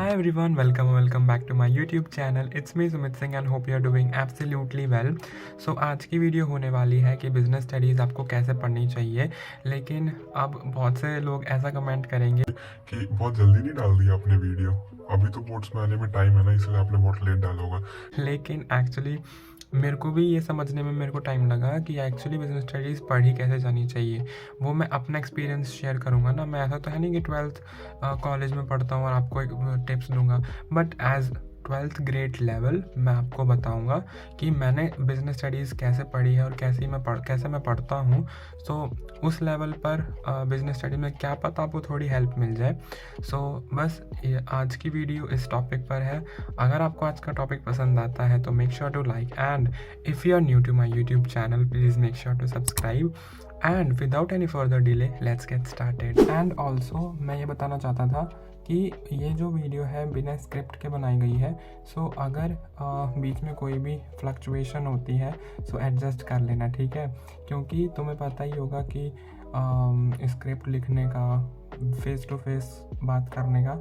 Hi everyone, welcome back to my YouTube channel. It's me Sumit Singh and hope you are doing absolutely well. So आज की video होने वाली है कि business studies आपको कैसे पढ़नी चाहिए, लेकिन अब बहुत से लोग ऐसा कमेंट करेंगे कि बहुत जल्दी नहीं डाल दिया आपने वीडियो। अभी तो बोर्ड्स में आने में टाइम है ना, इसलिए आपने बहुत लेट डाला होगा। लेकिन एक्चुअली मेरे को भी ये समझने में मेरे को टाइम लगा कि एक्चुअली बिजनेस स्टडीज़ पढ़ी कैसे जानी चाहिए। वो मैं अपना एक्सपीरियंस शेयर करूँगा ना। मैं ऐसा तो है नहीं कि 12th कॉलेज में पढ़ता हूँ और आपको एक टिप्स दूंगा, but as 12th grade level मैं आपको बताऊंगा कि मैंने बिजनेस स्टडीज़ कैसे पढ़ी है और कैसे मैं पढ़ता हूँ। सो उस लेवल पर बिजनेस स्टडी में क्या पता आपको थोड़ी हेल्प मिल जाए। सो बस आज की वीडियो इस टॉपिक पर है। अगर आपको आज का टॉपिक पसंद आता है तो make sure to like, and if you are new to my YouTube channel please make sure to subscribe. And without any further delay let's get started. And also मैं ये बताना चाहता था कि ये जो वीडियो है बिना स्क्रिप्ट के बनाई गई है। सो अगर बीच में कोई भी फ्लक्चुएशन होती है सो एडजस्ट कर लेना, ठीक है? क्योंकि तुम्हें पता ही होगा कि स्क्रिप्ट लिखने का, फेस टू फेस बात करने का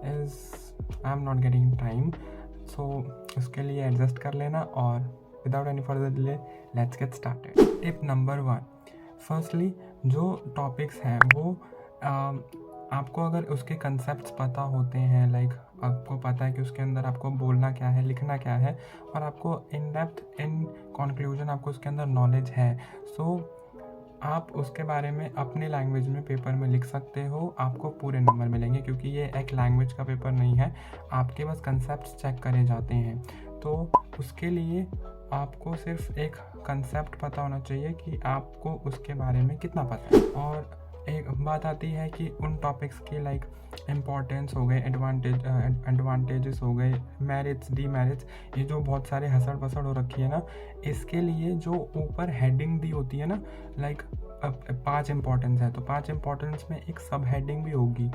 I am not getting time. So उसके लिए एडजस्ट कर लेना। और without any further delay let's get started. Tip number 1, firstly जो टॉपिक्स हैं वो आपको अगर उसके कंसेप्ट्स पता होते हैं, लाइक आपको पता है कि उसके अंदर आपको बोलना क्या है, लिखना क्या है, और आपको इन डेप्थ इन कंक्लूजन आपको उसके अंदर नॉलेज है, सो आप उसके बारे में अपने लैंग्वेज में पेपर में लिख सकते हो। आपको पूरे नंबर मिलेंगे क्योंकि ये एक लैंग्वेज का पेपर नहीं है, आपके बस कंसेप्ट्स चेक करे जाते हैं। तो उसके लिए आपको सिर्फ एक कंसेप्ट पता होना चाहिए कि आपको उसके बारे में कितना पता है। और एक बात आती है कि उन टॉपिक्स की लाइक इम्पॉर्टेंस हो गए, एडवांटेजेस हो गए, मेरिट्स, डीमेरिट्स, ये जो बहुत सारे हसड़ पसड़ हो रखी है ना, इसके लिए जो ऊपर हेडिंग दी होती है ना, लाइक 5 इम्पॉर्टेंस है तो 5 इम्पॉर्टेंस में एक सब हेडिंग भी होगी,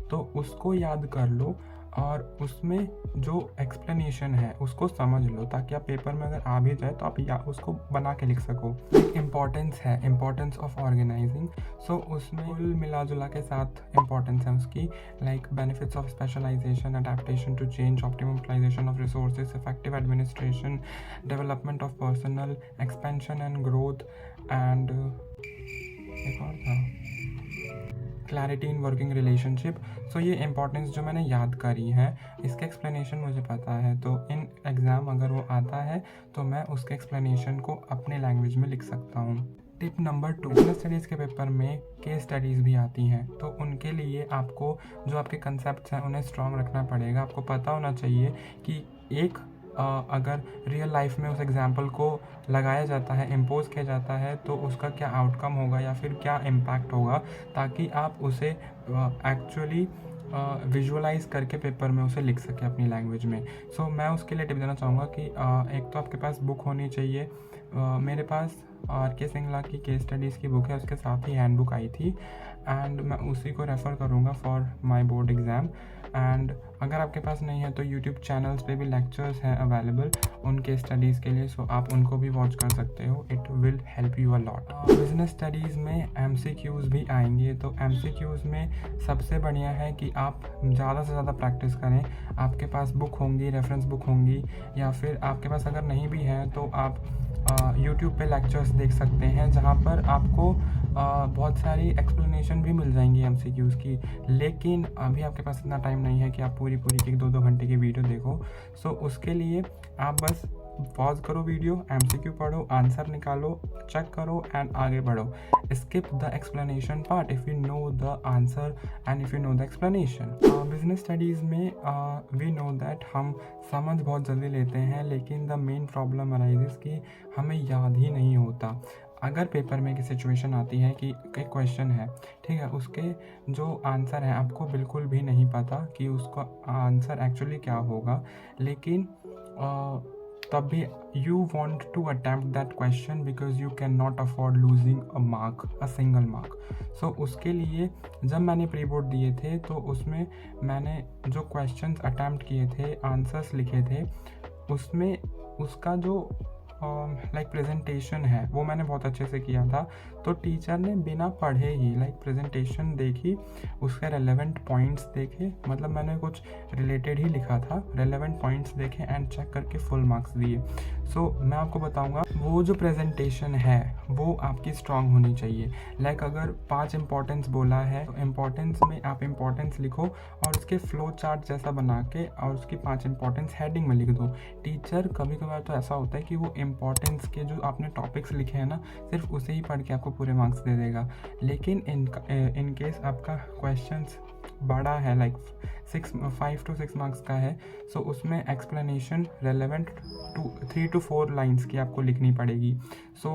तो उसको याद कर लो और उसमें जो एक्सप्लेनेशन है उसको समझ लो, ताकि आप पेपर में अगर आ भी जाए तो आप या उसको बना के लिख सको। इम्पॉर्टेंस है, इम्पॉर्टेंस ऑफ ऑर्गेनाइजिंग। सो उसमें कुल मिला जुला के 7 इम्पॉर्टेंस है उसकी, like benefits of specialisation, adaptation to change, optimum utilisation of resources, effective administration, development of personnel, expansion and growth, and एक और था clarity in working relationship. So ये इंपॉर्टेंस जो मैंने याद करी है, इसके एक्सप्लेनेशन मुझे पता है, तो इन एग्ज़ाम अगर वो आता है तो मैं उसके एक्सप्लेनेशन को अपने लैंग्वेज में लिख सकता हूँ। टिप नंबर 2, बिजनेस स्टडीज़ के पेपर में केस स्टडीज़ भी आती हैं, तो उनके लिए आपको जो आपके कंसेप्ट्स हैं उन्हें स्ट्रॉन्ग रखना पड़ेगा। आपको पता होना चाहिए कि एक अगर रियल लाइफ में उस एग्जाम्पल को लगाया जाता है, इम्पोज किया जाता है, तो उसका क्या आउटकम होगा या फिर क्या इम्पैक्ट होगा, ताकि आप उसे एक्चुअली विजुअलाइज करके पेपर में उसे लिख सके अपनी लैंग्वेज में। सो मैं उसके लिए टिप देना चाहूँगा कि एक तो आपके पास बुक होनी चाहिए। मेरे पास RK सिंगला की केस स्टडीज़ की बुक है, उसके साथ ही हैंड बुक आई थी, एंड मैं उसी को रेफ़र करूँगा for my board exam. And अगर आपके पास नहीं है तो यूट्यूब चैनल्स पे भी लेक्चर्स हैं अवेलेबल उन केस स्टडीज़ के लिए, सो आप उनको भी वॉच कर सकते हो। It will help you a lot. Business studies में MCQs भी आएंगे, तो MCQs में सबसे बढ़िया है कि आप ज़्यादा से ज़्यादा प्रैक्टिस करें। आपके पास बुक होंगी, रेफरेंस बुक होंगी, या फिर आपके पास अगर नहीं भी है तो आप यूट्यूब पे लेक्चर्स देख सकते हैं, जहाँ पर आपको बहुत सारी एक्सप्लेनेशन भी मिल जाएंगी MCQs की। लेकिन अभी आपके पास इतना टाइम नहीं है कि आप पूरी की 2-2 घंटे की वीडियो देखो। सो उसके लिए आप बस पॉज करो वीडियो, MCQ पढ़ो, आंसर निकालो, चेक करो एंड आगे बढ़ो। Skip the explanation part if you know the answer and if you know the explanation. Business studies में वी नो दैट हम समझ बहुत जल्दी लेते हैं, लेकिन द मेन प्रॉब्लम अराइजेस कि हमें याद ही नहीं होता। अगर पेपर में एक सिचुएशन आती है कि एक क्वेश्चन है, ठीक है, उसके जो आंसर है आपको बिल्कुल भी नहीं पता कि उसका आंसर एक्चुअली क्या होगा, लेकिन तब भी you want to attempt that question because you can not afford losing a single mark. So उसके लिए जब मैंने प्री बोर्ड दिए थे तो उसमें मैंने जो क्वेश्चंस अटैम्प्ट किए थे, आंसर्स लिखे थे, उसमें उसका जो लाइक प्रेजेंटेशन है वो मैंने बहुत अच्छे से किया था। तो टीचर ने बिना पढ़े ही लाइक प्रेजेंटेशन देखी, उसके रेलेवेंट पॉइंट्स देखे, मतलब मैंने कुछ रिलेटेड ही लिखा था, रेलेवेंट पॉइंट्स देखे एंड चेक करके फुल मार्क्स दिए। सो मैं आपको बताऊंगा वो जो प्रेजेंटेशन है वो आपकी स्ट्रांग होनी चाहिए। लाइक अगर 5 इंपॉर्टेंस बोला है तो इंपॉर्टेंस में आप इंपॉर्टेंस लिखो और उसके फ्लो चार्ट जैसा बना के और उसकी 5 इंपॉर्टेंस हेडिंग में लिख दो। टीचर कभी कभार तो ऐसा होता है कि वो इंपॉर्टेंस के जो आपने टॉपिक्स लिखे हैं ना, सिर्फ उसे ही पढ़ के आपको पूरे मार्क्स दे देगा। लेकिन इन केस आपका क्वेश्चंस बड़ा है, लाइक 5 to 6 मार्क्स का है, सो उसमें एक्सप्लेनेशन रेलेवेंट 3 to 4 लाइन्स की आपको लिखनी पड़ेगी। सो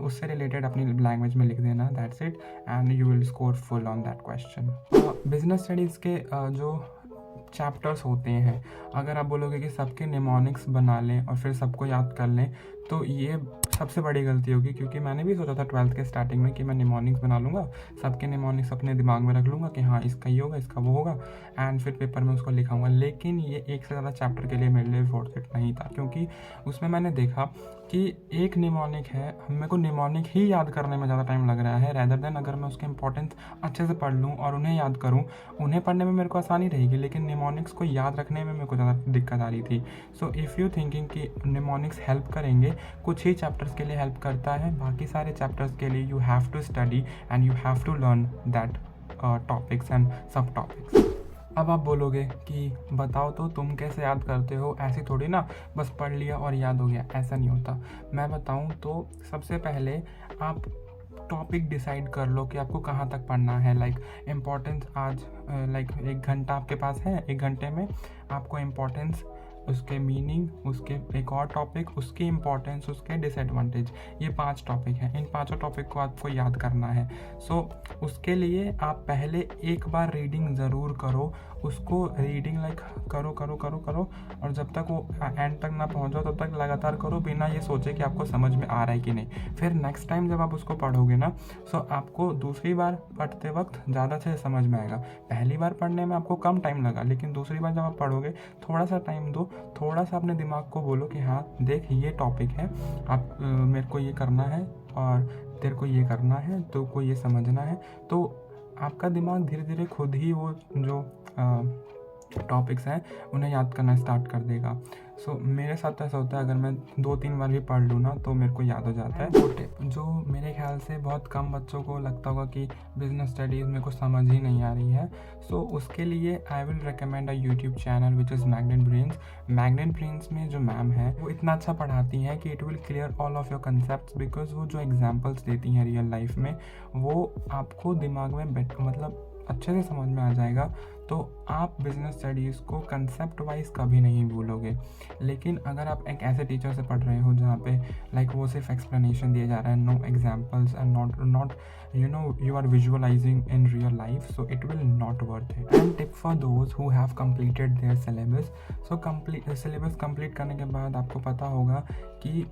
उससे रिलेटेड अपनी लैंग्वेज में लिख देना, that's it, and you will score full on that question. Business studies के जो चैप्टर्स होते हैं, अगर आप बोलोगे कि सबके निमोनिक्स बना लें और फिर सबको याद कर लें, तो ये सबसे बड़ी गलती होगी। क्योंकि मैंने भी सोचा था 12th के स्टार्टिंग में कि मैं निमोनिक्स बना लूँगा, सबके निमोनिक्स अपने दिमाग में रख लूँगा कि हाँ इसका ये होगा, इसका वो होगा, एंड फिर पेपर में उसको लिखाऊंगा। लेकिन ये एक से ज़्यादा चैप्टर के लिए मेरे लिए वर्थ इट नहीं था, क्योंकि उसमें मैंने देखा कि एक निमोनिक है, मेरे को निमोनिक ही याद करने में ज़्यादा टाइम लग रहा है रैदर देन अगर मैं उसके इंपॉर्टेंस अच्छे से पढ़ लूँ और उन्हें याद करूँ। उन्हें पढ़ने में मेरे को आसानी रहेगी, लेकिन निमोनिक्स को याद रखने में मेरे को ज़्यादा दिक्कत आ रही थी। सो इफ़ यू थिंकिंग कि निमोनिक्स हेल्प करेंगे, कुछ ही चैप्टर्स के लिए हेल्प करता है, बाकी सारे चैप्टर्स के लिए you have to study and you have to learn that topics and sub topics. अब आप बोलोगे कि बताओ तो तुम कैसे याद करते हो, ऐसे थोड़ी ना बस पढ़ लिया और याद हो गया, ऐसा नहीं होता। मैं बताऊं तो सबसे पहले आप टॉपिक डिसाइड कर लो कि आपको कहाँ तक पढ़ना है। लाइक इम्पोर्टेंस आज लाइक 1 घंटा आपके पास है, 1 घंटे में आपको इम्पोर्टेंस, उसके मीनिंग, उसके एक और टॉपिक, उसकी इम्पोर्टेंस, उसके डिसएडवांटेज, ये 5 टॉपिक हैं। इन 5 टॉपिक को आपको याद करना है। सो उसके लिए आप पहले एक बार रीडिंग ज़रूर करो, उसको रीडिंग लाइक करो करो करो करो और जब तक वो एंड तक ना पहुंचो तब तक लगातार करो, बिना ये सोचे कि आपको समझ में आ रहा है कि नहीं। फिर नेक्स्ट टाइम जब आप उसको पढ़ोगे ना, सो आपको दूसरी बार पढ़ते वक्त ज़्यादा से समझ में आएगा। पहली बार पढ़ने में आपको कम टाइम लगा, लेकिन दूसरी बार जब आप पढ़ोगे थोड़ा सा टाइम दो, थोड़ा सा अपने दिमाग को बोलो कि हाँ देख ये टॉपिक है, आप मेरे को ये करना है और तेरे को ये करना है, तो को ये समझना है, तो आपका दिमाग धीरे धीरे खुद ही वो जो टॉपिक्स हैं उन्हें याद करना स्टार्ट कर देगा। सो मेरे साथ ऐसा होता है, अगर मैं 2-3 बार भी पढ़ लूँ ना तो मेरे को याद हो जाता है। वो टिप जो मेरे ख्याल से बहुत कम बच्चों को लगता होगा कि बिजनेस स्टडीज़ मेरे को समझ ही नहीं आ रही है, सो उसके लिए I will recommend a YouTube channel which is magnet brains. Magnet brains में जो मैम है वो इतना अच्छा पढ़ाती हैं कि it will clear all of your concept, because वो जो एग्जाम्पल्स देती हैं रियल लाइफ में वो आपको दिमाग में मतलब अच्छे से समझ में आ जाएगा। तो आप बिजनेस स्टडीज़ को कंसेप्ट वाइज कभी नहीं भूलोगे। लेकिन अगर आप एक ऐसे टीचर से पढ़ रहे हो जहाँ पे लाइक वो सिर्फ एक्सप्लेनेशन दिया जा रहा है, no examples and not you are visualizing in real life, so it will not worth it. And tip for those who have completed their syllabus, so syllabus complete करने के बाद आपको पता होगा कि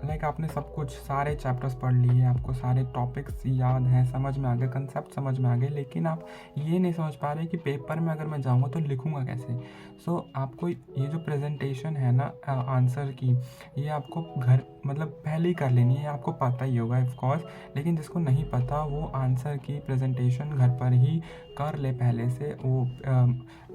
लाइक आपने सब कुछ सारे चैप्टर्स पढ़ लिए, आपको सारे टॉपिक्स याद हैं, समझ में आ गए, कंसेप्ट समझ में आ गए, लेकिन आप ये नहीं समझ पा रहे कि पेपर में अगर मैं जाऊँगा तो लिखूँगा कैसे। सो आपको ये जो प्रेजेंटेशन है ना आंसर की, ये आपको घर मतलब पहले ही कर लेनी है, आपको पता ही होगा ऑफ कोर्स, लेकिन जिसको नहीं पता वो आंसर की प्रेजेंटेशन घर पर ही कर ले पहले से। वो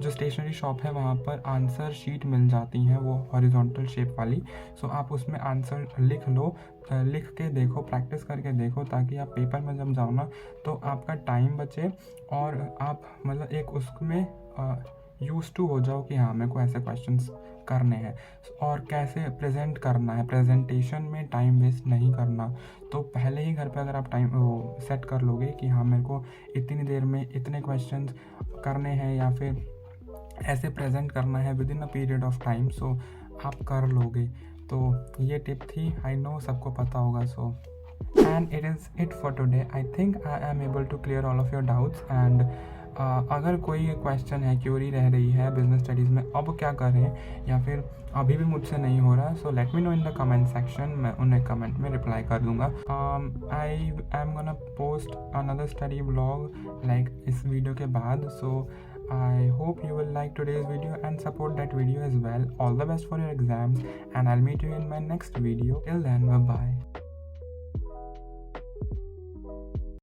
जो स्टेशनरी शॉप है वहाँ पर आंसर शीट मिल जाती हैं, वो हॉरिजॉन्टल शेप वाली। सो आप उसमें आंसर लिख लो, लिख के देखो, प्रैक्टिस करके देखो, ताकि आप पेपर में जब जाओ ना तो आपका टाइम बचे और आप मतलब एक उसमें यूज टू हो जाओ कि हाँ मेरे को ऐसे क्वेश्चंस करने हैं और कैसे प्रेजेंट करना है। प्रेजेंटेशन में टाइम वेस्ट नहीं करना। तो पहले ही घर पे अगर आप टाइम वो सेट कर लोगे कि हाँ मेरे को इतनी देर में इतने क्वेश्चंस करने हैं या फिर ऐसे प्रेजेंट करना है with in a period of time, so आप कर लोगे। तो ये टिप थी, आई नो सबको पता होगा। So and it is it for today. I think I am able to clear all of your doubts and अगर कोई क्वेश्चन है, क्यूरी रह रही है बिजनेस स्टडीज़ में अब क्या करें या फिर अभी भी मुझसे नहीं हो रहा, so let me know in the comment section, मैं उन्हें कमेंट में रिप्लाई कर दूंगा। I am gonna post another study vlog like इस वीडियो के बाद। सो I hope you will like today's video and support that video as well. All the best for your exams and I'll meet you in my next video. Till then, bye bye.